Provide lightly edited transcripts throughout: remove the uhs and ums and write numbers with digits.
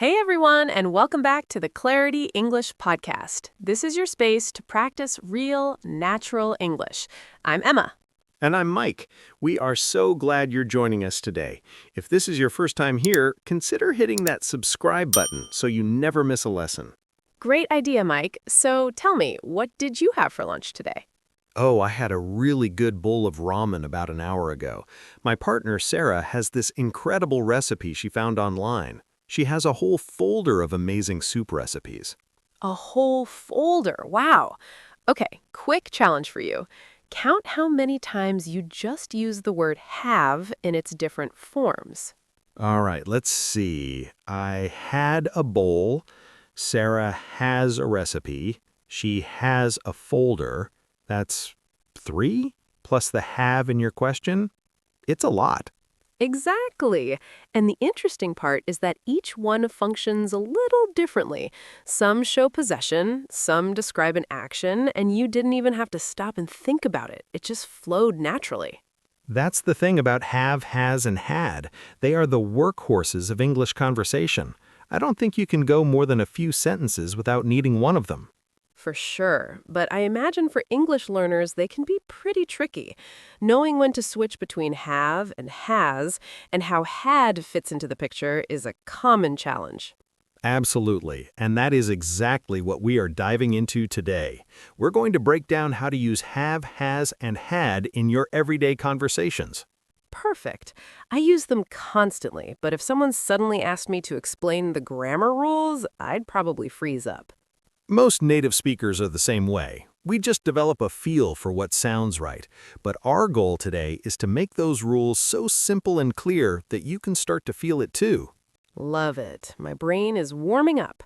Hey everyone, and welcome back to the Clarity English Podcast. This is your space to practice real, natural English. I'm Emma. And I'm Mike. We are so glad you're joining us today. If this is your first time here, consider hitting that subscribe button so you never miss a lesson. Great idea, Mike. So tell me, what did you have for lunch today? Oh, I had a really good bowl of ramen about an hour ago. My partner, Sarah, has this incredible recipe she found online. She has a whole folder of amazing soup recipes. A whole folder. Wow. Okay, quick challenge for you. Count how many times you just use the word have in its different forms. All right, let's see. I had a bowl. Sarah has a recipe. She has a folder. That's 3 plus the have in your question. It's a lot. Exactly. And the interesting part is that each one functions a little differently. Some show possession, some describe an action, and you didn't even have to stop and think about it. It just flowed naturally. That's the thing about have, has, and had. They are the workhorses of English conversation. I don't think you can go more than a few sentences without needing one of them. For sure, but I imagine for English learners they can be pretty tricky. Knowing when to switch between have and has, and how had fits into the picture is a common challenge. Absolutely, and that is exactly what we are diving into today. We're going to break down how to use have, has, and had in your everyday conversations. Perfect. I use them constantly, but if someone suddenly asked me to explain the grammar rules, I'd probably freeze up. Most native speakers are the same way. We just develop a feel for what sounds right. But our goal today is to make those rules so simple and clear that you can start to feel it too. Love it. My brain is warming up.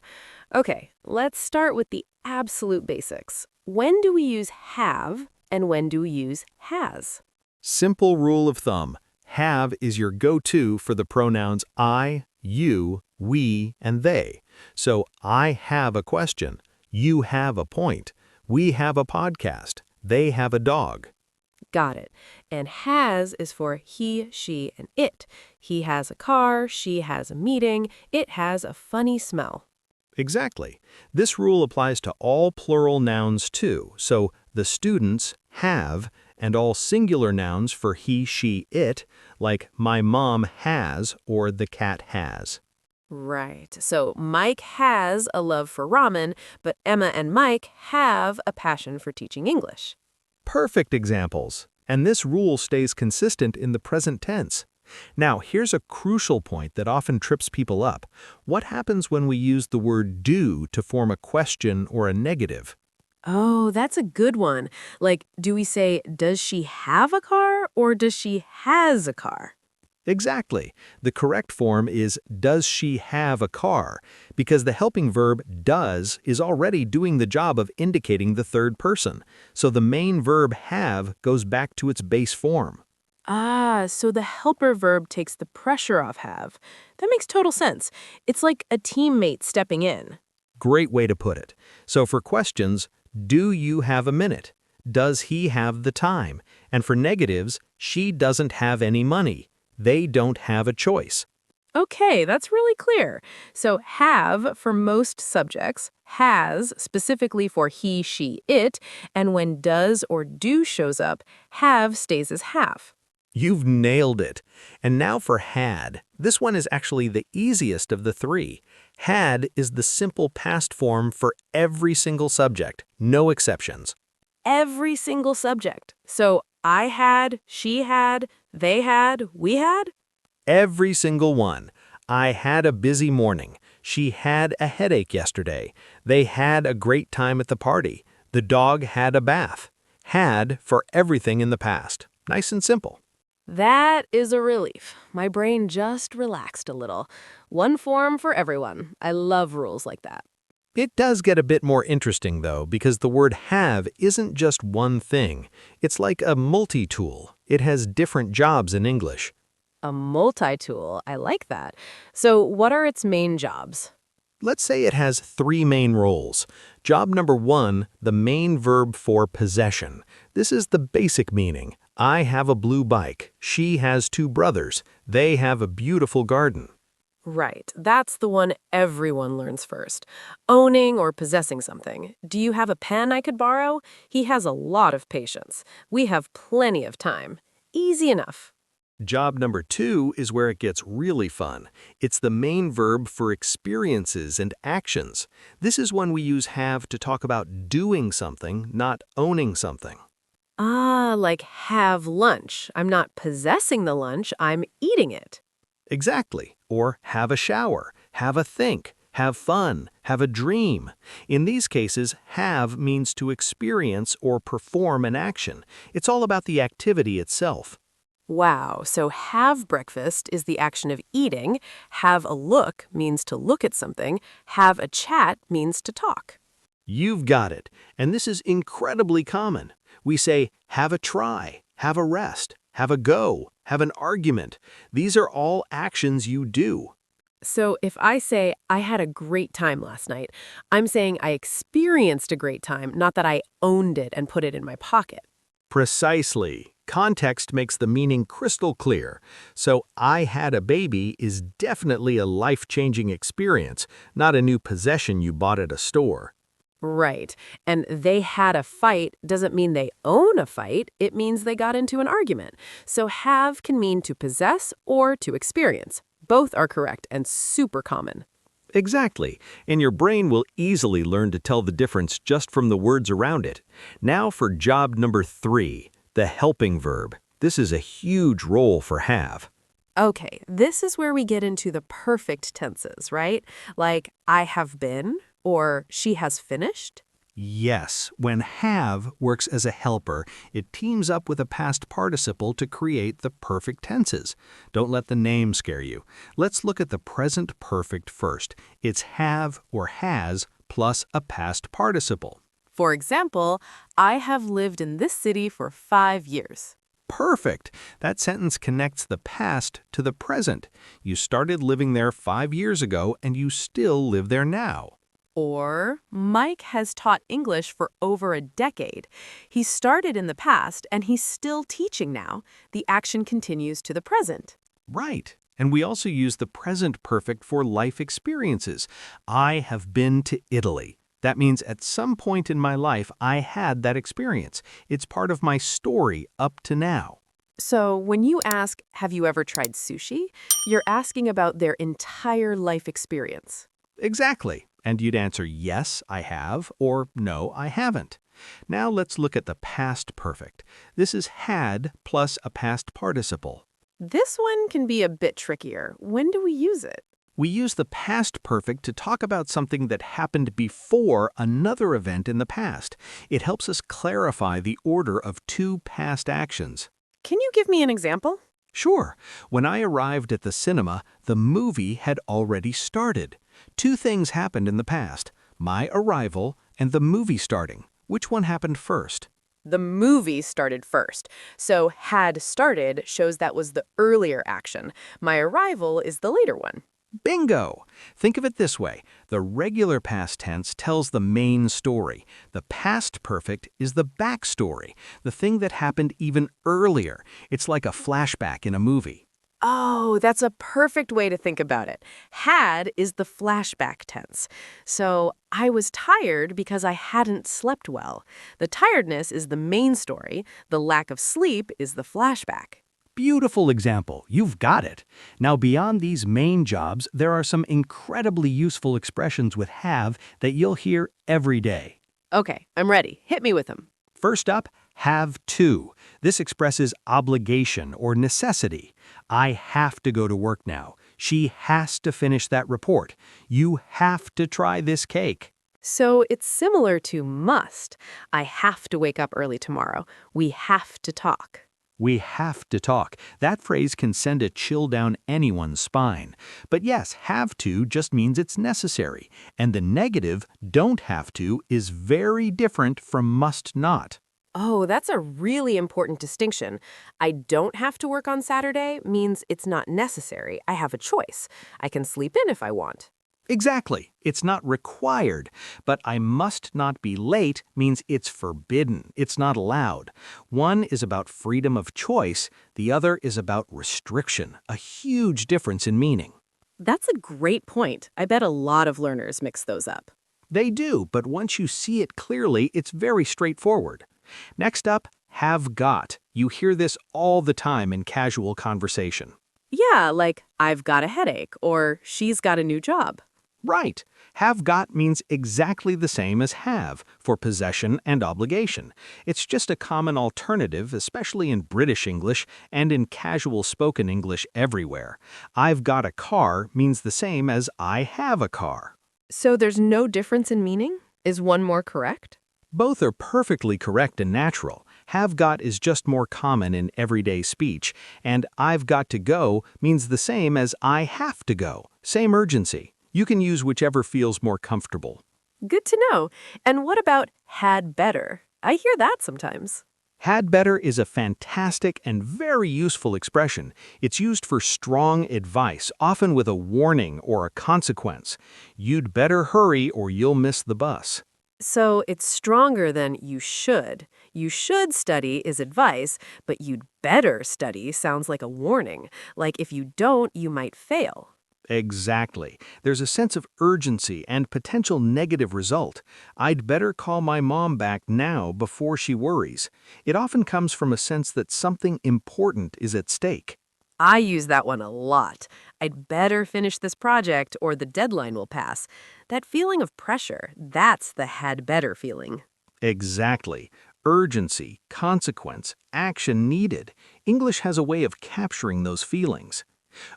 Okay, let's start with the absolute basics. When do we use have and when do we use has? Simple rule of thumb. Have is your go-to for the pronouns I, you, we, and they. So I have a question. You have a point. We have a podcast. They have a dog. Got it. And has is for he, she, and it. He has a car, she has a meeting, it has a funny smell. Exactly. This rule applies to all plural nouns too. So the students have, and all singular nouns for he, she, it, like my mom has or the cat has. Right. So Mike has a love for ramen, but Emma and Mike have a passion for teaching English. Perfect examples. And this rule stays consistent in the present tense. Now, here's a crucial point that often trips people up. What happens when we use the word do to form a question or a negative? Oh, that's a good one. Like, do we say, does she have a car or does she has a car? Exactly. The correct form is does she have a car, because the helping verb does is already doing the job of indicating the third person. So the main verb have goes back to its base form. Ah, so the helper verb takes the pressure off have. That makes total sense. It's like a teammate stepping in. Great way to put it. So for questions, do you have a minute? Does he have the time? And for negatives, she doesn't have any money. They don't have a choice. Okay, that's really clear. So have for most subjects, has specifically for he, she, it, and when does or do shows up, have stays as have. You've nailed it. And now for had. This one is actually the easiest of the three. Had is the simple past form for every single subject, no exceptions. Every single subject. So I had, she had, they had, we had? Every single one. I had a busy morning. She had a headache yesterday. They had a great time at the party. The dog had a bath. Had for everything in the past. Nice and simple. That is a relief. My brain just relaxed a little. One form for everyone. I love rules like that. It does get a bit more interesting, though, because the word have isn't just one thing. It's like a multi-tool. It has different jobs in English. A multi-tool. I like that. So what are its main jobs? Let's say it has 3 main roles. Job number 1, the main verb for possession. This is the basic meaning. I have a blue bike. She has 2 brothers. They have a beautiful garden. Right. That's the one everyone learns first. Owning or possessing something. Do you have a pen I could borrow? He has a lot of patience. We have plenty of time. Easy enough. Job number 2 is where it gets really fun. It's the main verb for experiences and actions. This is when we use have to talk about doing something, not owning something. Ah, like have lunch. I'm not possessing the lunch, I'm eating it. Exactly. Or have a shower, have a think, have fun, have a dream. In these cases, have means to experience or perform an action. It's all about the activity itself. Wow, so have breakfast is the action of eating, have a look means to look at something, have a chat means to talk. You've got it. And this is incredibly common. We say, have a try, have a rest, have a go, have an argument. These are all actions you do. So if I say, I had a great time last night, I'm saying I experienced a great time, not that I owned it and put it in my pocket. Precisely. Context makes the meaning crystal clear. So, I had a baby is definitely a life-changing experience, not a new possession you bought at a store. Right. And they had a fight doesn't mean they own a fight, it means they got into an argument. So have can mean to possess or to experience. Both are correct and super common. Exactly. And your brain will easily learn to tell the difference just from the words around it. Now for job number 3, the helping verb. This is a huge role for have. Okay, this is where we get into the perfect tenses, right? Like, I have been, or she has finished. Yes, when have works as a helper, it teams up with a past participle to create the perfect tenses. Don't let the name scare you. Let's look at the present perfect first. It's have or has plus a past participle. For example, I have lived in this city for 5 years. Perfect. That sentence connects the past to the present. You started living there 5 years ago and you still live there now. Or, Mike has taught English for over a decade. He started in the past and he's still teaching now. The action continues to the present. Right. And we also use the present perfect for life experiences. I have been to Italy. That means at some point in my life, I had that experience. It's part of my story up to now. So, when you ask, have you ever tried sushi? You're asking about their entire life experience. Exactly. And you'd answer, yes, I have, or no, I haven't. Now let's look at the past perfect. This is had plus a past participle. This one can be a bit trickier. When do we use it? We use the past perfect to talk about something that happened before another event in the past. It helps us clarify the order of two past actions. Can you give me an example? Sure, when I arrived at the cinema, the movie had already started. Two things happened in the past, my arrival and the movie starting. Which one happened first? The movie started first. So had started shows that was the earlier action. My arrival is the later one. Bingo! Think of it this way. The regular past tense tells the main story. The past perfect is the backstory, the thing that happened even earlier. It's like a flashback in a movie. Oh, that's a perfect way to think about it. Had is the flashback tense. So I was tired because I hadn't slept well. The tiredness is the main story. The lack of sleep is the flashback. Beautiful example. You've got it. Now, beyond these main jobs, there are some incredibly useful expressions with have that you'll hear every day. Okay, I'm ready. Hit me with them. First up, have to. This expresses obligation or necessity. I have to go to work now. She has to finish that report. You have to try this cake. So it's similar to must. I have to wake up early tomorrow. We have to talk. We have to talk. That phrase can send a chill down anyone's spine. But yes, have to just means it's necessary. And the negative, don't have to, is very different from must not. Oh, that's a really important distinction. I don't have to work on Saturday means it's not necessary. I have a choice. I can sleep in if I want. Exactly. It's not required. But I must not be late means it's forbidden. It's not allowed. One is about freedom of choice. The other is about restriction. A huge difference in meaning. That's a great point. I bet a lot of learners mix those up. They do, but once you see it clearly, it's very straightforward. Next up, have got. You hear this all the time in casual conversation. Yeah, like, I've got a headache, or she's got a new job. Right. Have got means exactly the same as have for possession and obligation. It's just a common alternative, especially in British English and in casual spoken English everywhere. I've got a car means the same as I have a car. So there's no difference in meaning? Is one more correct? Both are perfectly correct and natural. Have got is just more common in everyday speech, and I've got to go means the same as I have to go. Same urgency. You can use whichever feels more comfortable. Good to know. And what about had better? I hear that sometimes. Had better is a fantastic and very useful expression. It's used for strong advice, often with a warning or a consequence. You'd better hurry or you'll miss the bus. So it's stronger than you should. You should study is advice, but you'd better study sounds like a warning. Like if you don't, you might fail. Exactly. There's a sense of urgency and potential negative result. I'd better call my mom back now before she worries. It often comes from a sense that something important is at stake. I use that one a lot. I'd better finish this project or the deadline will pass. That feeling of pressure, that's the had better feeling. Exactly. Urgency, consequence, action needed. English has a way of capturing those feelings.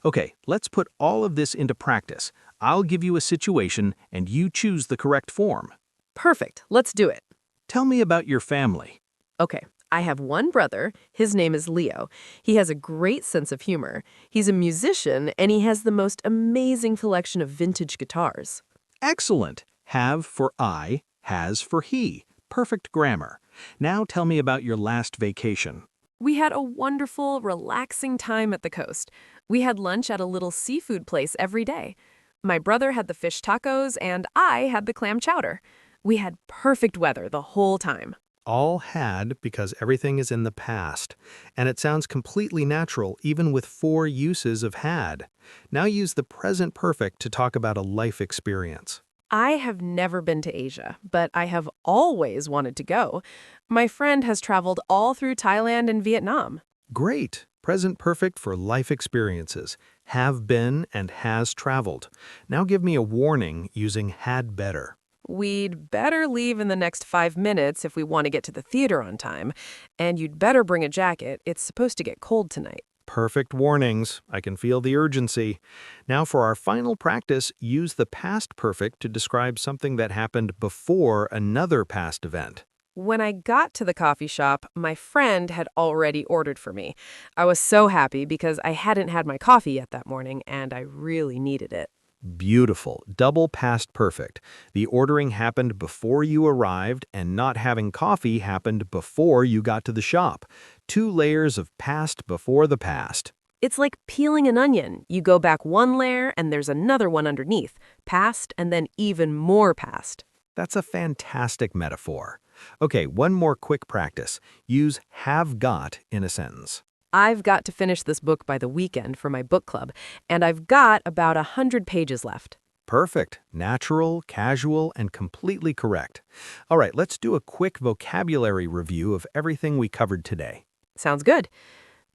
Okay, let's put all of this into practice. I'll give you a situation and you choose the correct form. Perfect. Let's do it. Tell me about your family. Okay. I have one brother. His name is Leo. He has a great sense of humor. He's a musician, and he has the most amazing collection of vintage guitars. Excellent. Have for I, has for he. Perfect grammar. Now tell me about your last vacation. We had a wonderful, relaxing time at the coast. We had lunch at a little seafood place every day. My brother had the fish tacos, and I had the clam chowder. We had perfect weather the whole time. All had because everything is in the past, and it sounds completely natural even with 4 uses of had. Now use the present perfect to talk about a life experience. I have never been to Asia, but I have always wanted to go. My friend has traveled all through Thailand and Vietnam. Great! Present perfect for life experiences. Have been and has traveled. Now give me a warning using had better. We'd better leave in the next 5 minutes if we want to get to the theater on time. And you'd better bring a jacket. It's supposed to get cold tonight. Perfect warnings. I can feel the urgency. Now for our final practice, use the past perfect to describe something that happened before another past event. When I got to the coffee shop, my friend had already ordered for me. I was so happy because I hadn't had my coffee yet that morning, and I really needed it. Beautiful. Double past perfect. The ordering happened before you arrived, and not having coffee happened before you got to the shop. 2 layers of past before the past. It's like peeling an onion. You go back 1 layer, and there's another one underneath. Past, and then even more past. That's a fantastic metaphor. Okay, one more quick practice. Use have got in a sentence. I've got to finish this book by the weekend for my book club, and I've got about 100 pages left. Perfect. Natural, casual, and completely correct. All right, let's do a quick vocabulary review of everything we covered today. Sounds good.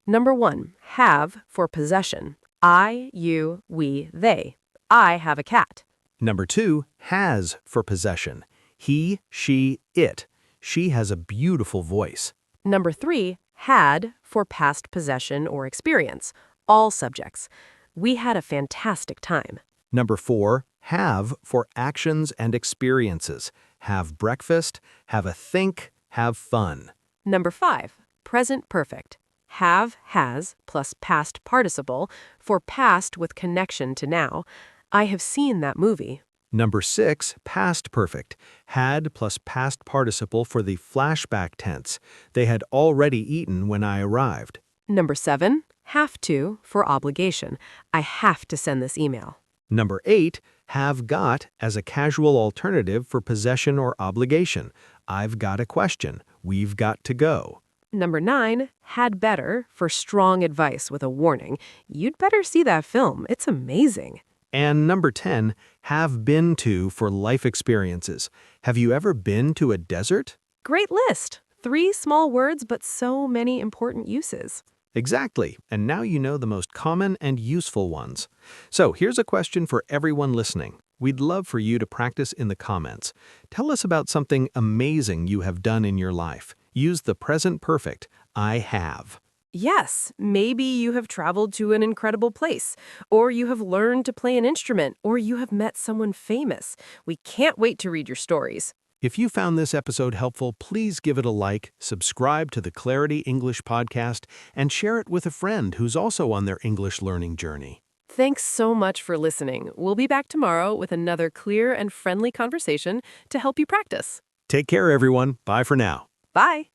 Number 1, have for possession. I, you, we, they. I have a cat. Number 2, has for possession. He, she, it. She has a beautiful voice. Number 3, had for past possession or experience. All subjects. We had a fantastic time. Number 4, have for actions and experiences. Have breakfast, have a think, have fun. Number 5, present perfect. Have, has, plus past participle for past with connection to now. I have seen that movie. Number 6, past perfect. Had plus past participle for the flashback tense. They had already eaten when I arrived. Number 7, have to for obligation. I have to send this email. Number 8, have got as a casual alternative for possession or obligation. I've got a question. We've got to go. Number 9, had better for strong advice with a warning. You'd better see that film. It's amazing. And number 10, have been to for life experiences. Have you ever been to a desert? Great list. 3 small words, but so many important uses. Exactly, and now you know the most common and useful ones. So here's a question for everyone listening. We'd love for you to practice in the comments. Tell us about something amazing you have done in your life. Use the present perfect, I have. Yes, maybe you have traveled to an incredible place, or you have learned to play an instrument, or you have met someone famous. We can't wait to read your stories. If you found this episode helpful, please give it a like, subscribe to the Clarity English podcast, and share it with a friend who's also on their English learning journey. Thanks so much for listening. We'll be back tomorrow with another clear and friendly conversation to help you practice. Take care, everyone. Bye for now. Bye.